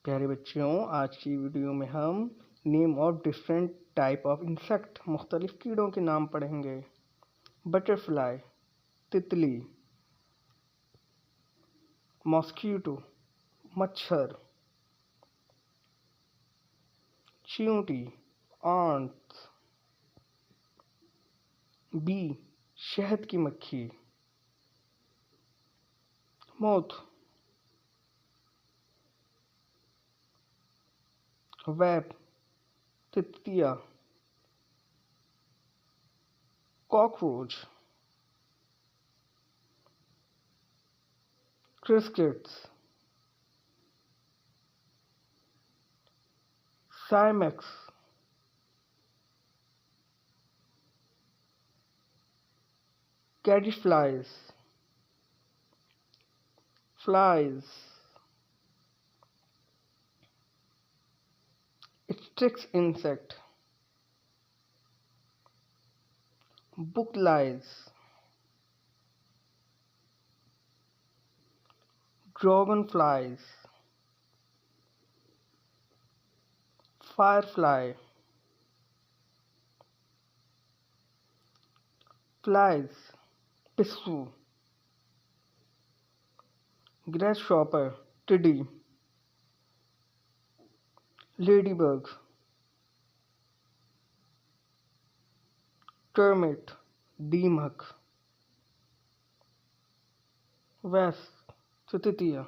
प्यारे बच्चों, आज की वीडियो में हम name of different type of insect मुख्तलिफ कीड़ों के नाम पढ़ेंगे। बटरफ्लाई तितली, मॉस्किटो मच्छर, चींटी आंट्स, बी शहद की मक्खी, मोथ वेब तितलियाँ, कॉकरोच, क्रिस्केट्स, साइमैक्स, caddisflies, flies, sticks insect, booklice, dragonflies, firefly, flies, पिस्सू, ग्रेसशॉपर टिड्डी, लेडीबग, टर्मिट दीमक, वैस्प तितलियाँ।